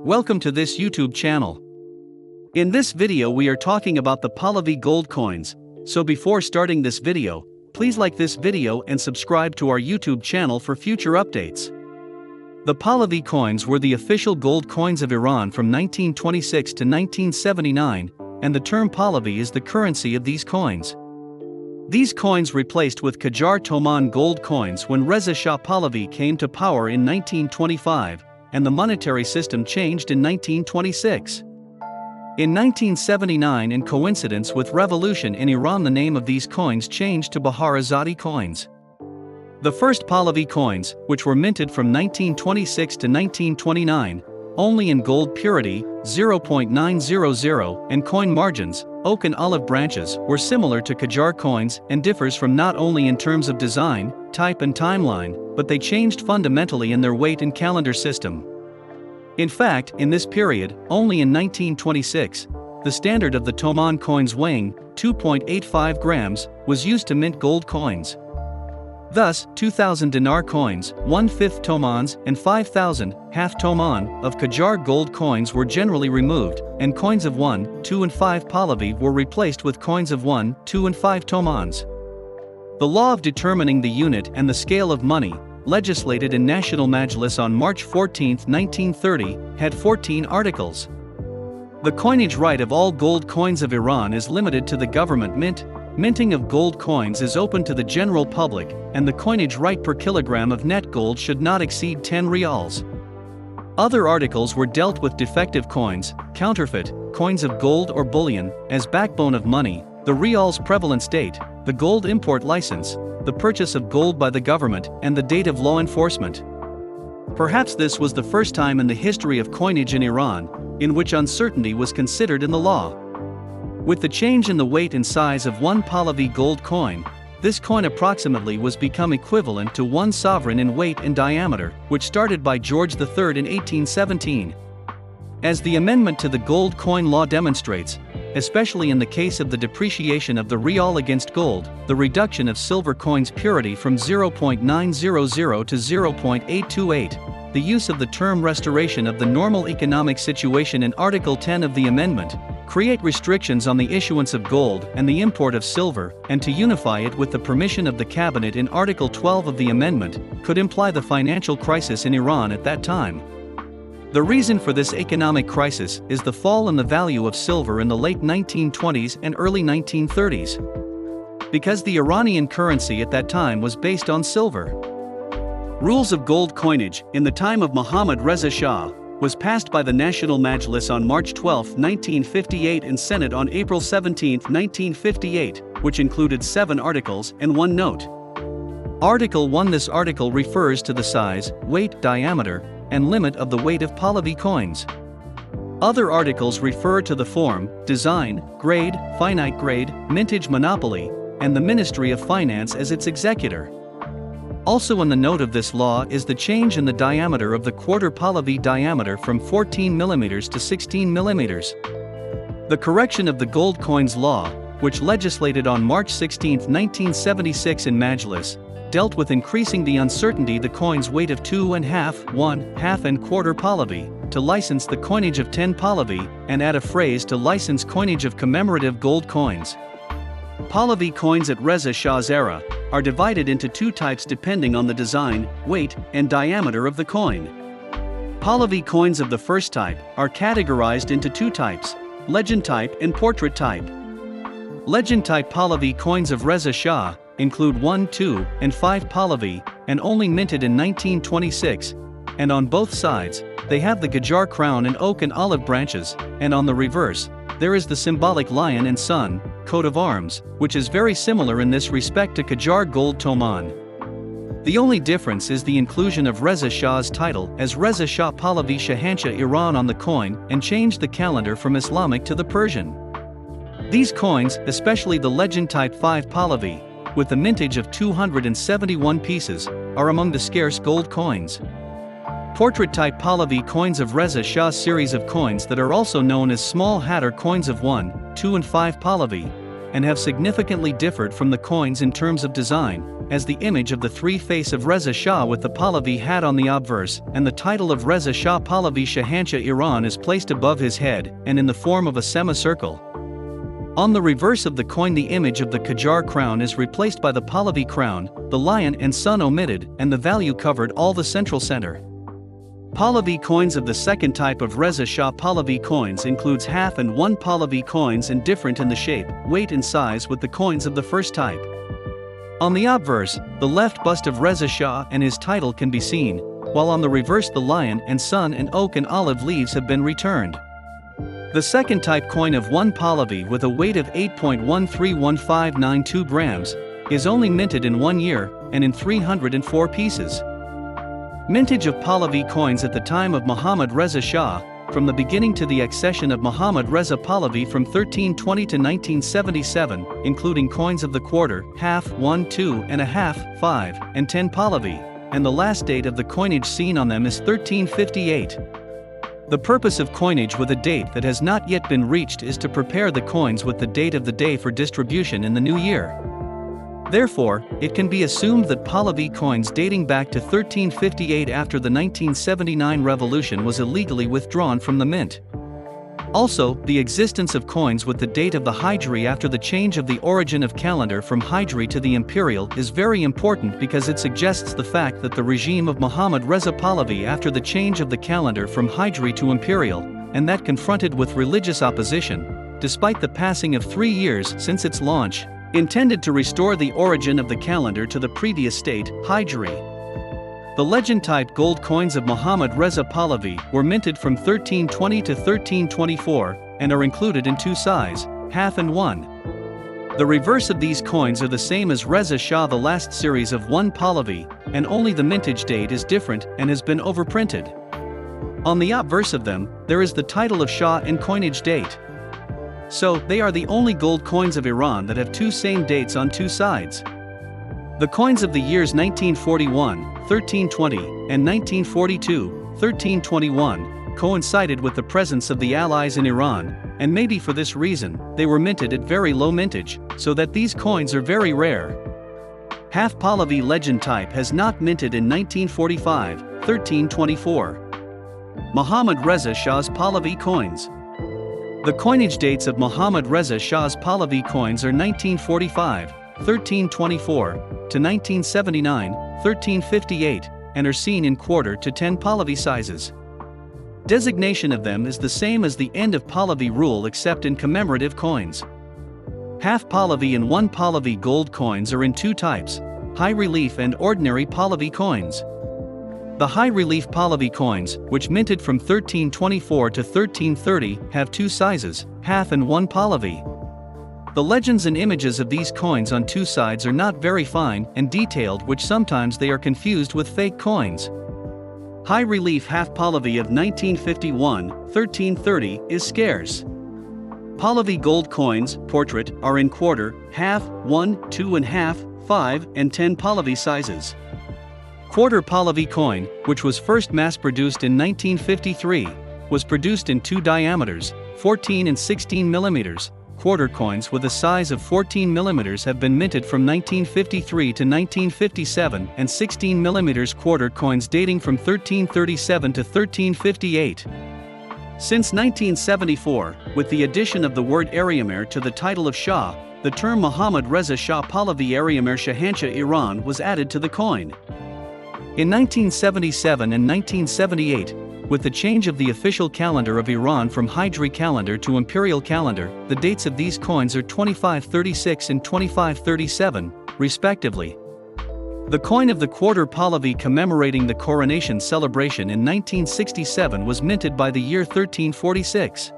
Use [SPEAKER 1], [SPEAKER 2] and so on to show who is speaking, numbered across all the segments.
[SPEAKER 1] Welcome to this YouTube channel. In this video we are talking about the Pahlavi gold coins, so before starting this video, please like this video and subscribe to our YouTube channel for future updates. The Pahlavi coins were the official gold coins of Iran from 1926 to 1979, and the term Pahlavi is the currency of these coins. These coins replaced with Qajar Toman gold coins when Reza Shah Pahlavi came to power in 1925, and the monetary system changed in 1926. In 1979, in coincidence with revolution in Iran, the name of these coins changed to Bahar Azadi coins. The first Pahlavi coins, which were minted from 1926 to 1929, only in gold purity, 0.900, and coin margins, oak and olive branches, were similar to Qajar coins and differs from not only in terms of design, type and timeline, but they changed fundamentally in their weight and calendar system. In fact, in this period, only in 1926, the standard of the Toman coins weighing 2.85 grams was used to mint gold coins. Thus, 2,000 dinar coins, 1/5 tomans, and 5,000 half toman of Qajar gold coins were generally removed, and coins of 1, 2 and 5 Pahlavi were replaced with coins of 1, 2 and 5 tomans. The law of determining the unit and the scale of money, legislated in National Majlis on March 14, 1930, had 14 articles. The coinage right of all gold coins of Iran is limited to the government mint. Minting of gold coins is open to the general public, and the coinage right per kilogram of net gold should not exceed 10 rials. Other articles were dealt with defective coins, counterfeit, coins of gold or bullion, as backbone of money, the rial's prevalence date, the gold import license, the purchase of gold by the government, and the date of law enforcement. Perhaps this was the first time in the history of coinage in Iran, in which uncertainty was considered in the law. With the change in the weight and size of one Pahlavi gold coin, this coin approximately was become equivalent to one sovereign in weight and diameter, which started by George III in 1817. As the amendment to the gold coin law demonstrates, especially in the case of the depreciation of the rial against gold, the reduction of silver coins purity from 0.900 to 0.828, the use of the term restoration of the normal economic situation in Article 10 of the amendment, create restrictions on the issuance of gold and the import of silver, and to unify it with the permission of the cabinet in Article 12 of the amendment, could imply the financial crisis in Iran at that time. The reason for this economic crisis is the fall in the value of silver in the late 1920s and early 1930s. Because the Iranian currency at that time was based on silver. Rules of gold coinage, in the time of Mohammad Reza Shah, was passed by the National Majlis on March 12, 1958 and Senate on April 17, 1958, which included 7 articles and 1 note. Article 1. This article refers to the size, weight, diameter, and limit of the weight of Pahlavi coins. Other articles refer to the form, design, grade, finite grade, mintage monopoly, and the Ministry of Finance as its executor. Also in the note of this law is the change in the diameter of the quarter Pahlavi diameter from 14 mm to 16 mm. The correction of the gold coins law, which legislated on March 16, 1976 in Majlis, dealt with increasing the uncertainty the coin's weight of 2.5, 1/2 and quarter Pahlavi, to license the coinage of 10 Pahlavi, and add a phrase to license coinage of commemorative gold coins. Pahlavi coins at Reza Shah's era are divided into 2 types depending on the design, weight, and diameter of the coin. Pahlavi coins of the first type are categorized into 2 types, legend type and portrait type. Legend type Pahlavi coins of Reza Shah include 1, 2, and 5 Pahlavi, and only minted in 1926, and on both sides, they have the Qajar crown and oak and olive branches, and on the reverse, there is the symbolic lion and sun, coat of arms, which is very similar in this respect to Qajar gold Toman. The only difference is the inclusion of Reza Shah's title as Reza Shah Pahlavi Shahanshah Iran on the coin and changed the calendar from Islamic to the Persian. These coins, especially the legend type 5 Pahlavi, with a mintage of 271 pieces, are among the scarce gold coins. Portrait type Pahlavi coins of Reza Shah's series of coins that are also known as small hat are coins of 1, 2 and 5 Pahlavi, and have significantly differed from the coins in terms of design, as the image of the three-face of Reza Shah with the Pahlavi hat on the obverse, and the title of Reza Shah Pahlavi Shahanshah Iran is placed above his head, and in the form of a semicircle. On the reverse of the coin, the image of the Qajar crown is replaced by the Pahlavi crown, the lion and sun omitted, and the value covered all the central center. Pahlavi coins of the second type of Reza Shah Pahlavi coins includes half and 1 Pahlavi coins and different in the shape, weight and size with the coins of the first type. On the obverse, the left bust of Reza Shah and his title can be seen, while on the reverse the lion and sun and oak and olive leaves have been returned. The second type coin of 1 Pahlavi with a weight of 8.131592 grams is only minted in 1 year, and in 304 pieces. Mintage of Pahlavi coins at the time of Muhammad Reza Shah, from the beginning to the accession of Muhammad Reza Pahlavi from 1320 to 1977, including coins of the quarter, half, 1, 2 and a half, 5, and 10 Pahlavi, and the last date of the coinage seen on them is 1358. The purpose of coinage with a date that has not yet been reached is to prepare the coins with the date of the day for distribution in the new year. Therefore, it can be assumed that Pahlavi coins dating back to 1358 after the 1979 revolution was illegally withdrawn from the mint. Also, the existence of coins with the date of the Hijri after the change of the origin of calendar from Hijri to the imperial is very important because it suggests the fact that the regime of Muhammad Reza Pahlavi after the change of the calendar from Hijri to imperial, and that confronted with religious opposition, despite the passing of 3 years since its launch, intended to restore the origin of the calendar to the previous state, Hijri. The legend-type gold coins of Muhammad Reza Pahlavi were minted from 1320 to 1324, and are included in 2 sizes, half and 1. The reverse of these coins are the same as Reza Shah, the last series of 1 Pahlavi, and only the mintage date is different and has been overprinted. On the obverse of them, there is the title of Shah and coinage date. So, they are the only gold coins of Iran that have 2 same dates on 2 sides. The coins of the years 1941, 1320, and 1942, 1321, coincided with the presence of the Allies in Iran, and maybe for this reason, they were minted at very low mintage, so that these coins are very rare. Half Pahlavi legend type has not minted in 1945, 1324. Muhammad Reza Shah's Pahlavi coins. The coinage dates of Muhammad Reza Shah's Pahlavi coins are 1945, 1324, to 1979, 1358, and are seen in quarter to 10 Pahlavi sizes. Designation of them is the same as the end of Pahlavi rule except in commemorative coins. Half Pahlavi and 1 Pahlavi gold coins are in 2 types, high relief and ordinary Pahlavi coins. The high relief Pahlavi coins, which minted from 1324 to 1330, have 2 sizes, half and 1 Pahlavi. The legends and images of these coins on 2 sides are not very fine and detailed, which sometimes they are confused with fake coins. High relief half Pahlavi of 1951, 1330 is scarce. Pahlavi gold coins, portrait, are in quarter, half, 1, 2 and half, 5 and 10 Pahlavi sizes. Quarter Pahlavi coin, which was first mass-produced in 1953, was produced in 2 diameters, 14 and 16 millimeters. Quarter coins with a size of 14 mm have been minted from 1953 to 1957, and 16 mm quarter coins dating from 1337 to 1358. Since 1974, with the addition of the word Ariamer to the title of Shah, the term Muhammad Reza Shah Pahlavi Ariamer Shahanshah Iran was added to the coin. In 1977 and 1978, with the change of the official calendar of Iran from Hijri calendar to imperial calendar, the dates of these coins are 2536 and 2537, respectively. The coin of the quarter Pahlavi commemorating the coronation celebration in 1967 was minted by the year 1346.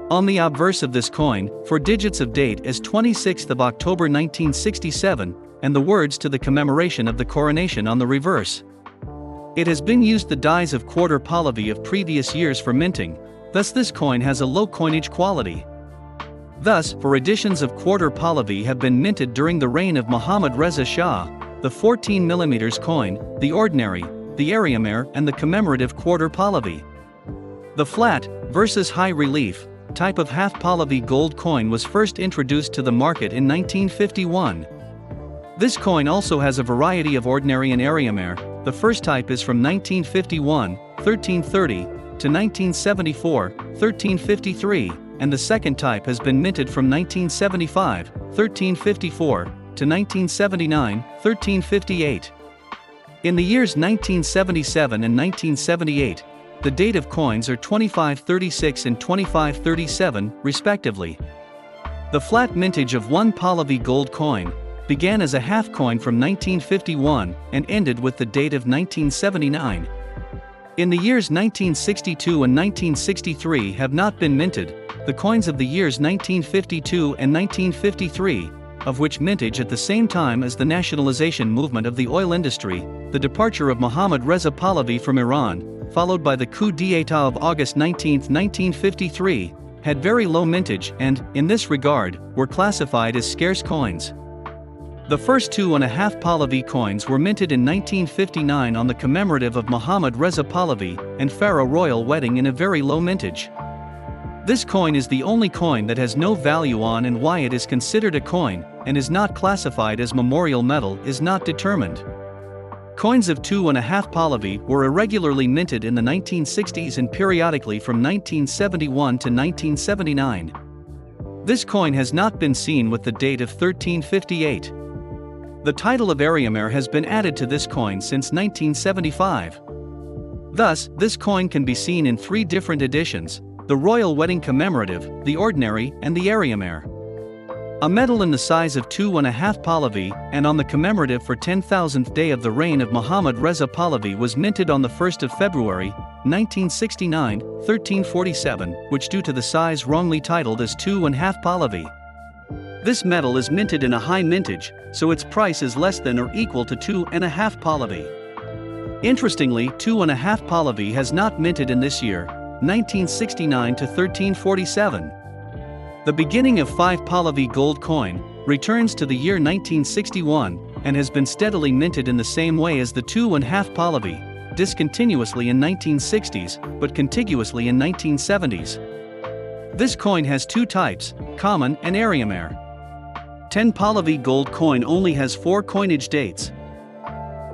[SPEAKER 1] On the obverse of this coin, 4 digits of date as 26th of October 1967, and the words to the commemoration of the coronation on the reverse. It has been used the dies of quarter Pahlavi of previous years for minting, thus this coin has a low coinage quality. Thus, 4 editions of quarter Pahlavi have been minted during the reign of Muhammad Reza Shah: the 14 mm coin, the ordinary, the Ariamer and the commemorative quarter Pahlavi. The flat, versus high relief, type of half Pahlavi gold coin was first introduced to the market in 1951. This coin also has a variety of ordinary and Ariamer. The first type is from 1951, 1330, to 1974, 1353, and the second type has been minted from 1975, 1354, to 1979, 1358. In the years 1977 and 1978, the date of coins are 2536 and 2537, respectively. The flat mintage of one Pahlavi gold coin began as a half coin from 1951 and ended with the date of 1979. In the years 1962 and 1963 have not been minted. The coins of the years 1952 and 1953, of which mintage at the same time as the nationalization movement of the oil industry, the departure of Mohammad Reza Pahlavi from Iran, followed by the coup d'état of August 19, 1953, had very low mintage and, in this regard, were classified as scarce coins. The first 2.5 Pahlavi coins were minted in 1959 on the commemorative of Mohammad Reza Pahlavi and Pharaoh royal wedding in a very low mintage. This coin is the only coin that has no value on, and why it is considered a coin and is not classified as memorial metal is not determined. Coins of 2.5 Pahlavi were irregularly minted in the 1960s and periodically from 1971 to 1979. This coin has not been seen with the date of 1358. The title of Ariamer has been added to this coin since 1975. Thus, this coin can be seen in 3 different editions: the Royal Wedding Commemorative, the Ordinary, and the Ariamer. A medal in the size of 2.5 Pahlavi and on the commemorative for 10,000th day of the reign of Mohammad Reza Pahlavi was minted on the 1st of February, 1969, 1347, which due to the size wrongly titled as 2.5 Pahlavi. This medal is minted in a high mintage, so its price is less than or equal to 2.5 Pahlavi. Interestingly, 2.5 Pahlavi has not minted in this year, 1969 to 1347. The beginning of 5 Pahlavi gold coin returns to the year 1961 and has been steadily minted in the same way as the 2.5 Pahlavi, discontinuously in 1960s but contiguously in 1970s. This coin has 2 types, common and Ariamer. 10 Pahlavi gold coin only has 4 coinage dates: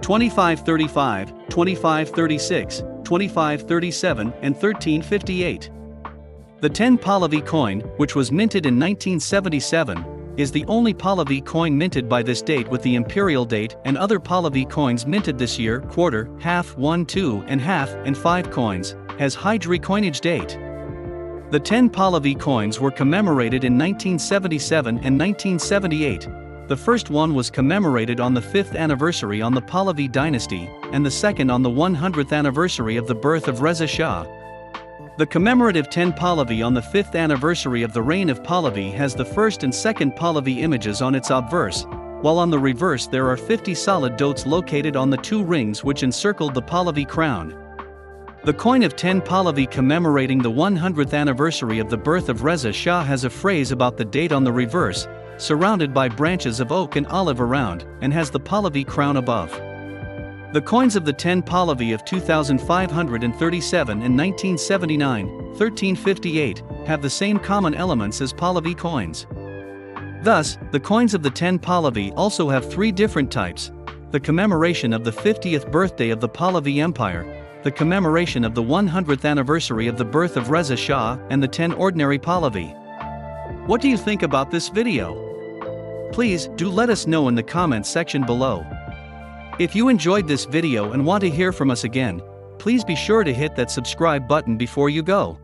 [SPEAKER 1] 2535, 2536, 2537, and 1358. The 10 Pahlavi coin, which was minted in 1977, is the only Pahlavi coin minted by this date with the imperial date, and other Pahlavi coins minted this year, quarter, half, 1, 2, and half, and 5 coins, has Hijri coinage date. The 10 Pahlavi coins were commemorated in 1977 and 1978. The first one was commemorated on the 5th anniversary on the Pahlavi dynasty, and the second on the 100th anniversary of the birth of Reza Shah. The commemorative 10 Pahlavi on the 5th anniversary of the reign of Pahlavi has the first and second Pahlavi images on its obverse, while on the reverse there are 50 solid dots located on the 2 rings which encircled the Pahlavi crown. The coin of 10 Pahlavi commemorating the 100th anniversary of the birth of Reza Shah has a phrase about the date on the reverse, surrounded by branches of oak and olive around, and has the Pahlavi crown above. The coins of the 10 Pahlavi of 2537 and 1979, 1358, have the same common elements as Pahlavi coins. Thus, the coins of the 10 Pahlavi also have 3 different types: the commemoration of the 50th birthday of the Pahlavi Empire, the commemoration of the 100th anniversary of the birth of Reza Shah, and the 10 ordinary Pahlavi. What do you think about this video? Please do let us know in the comments section below. If you enjoyed this video and want to hear from us again, please be sure to hit that subscribe button before you go.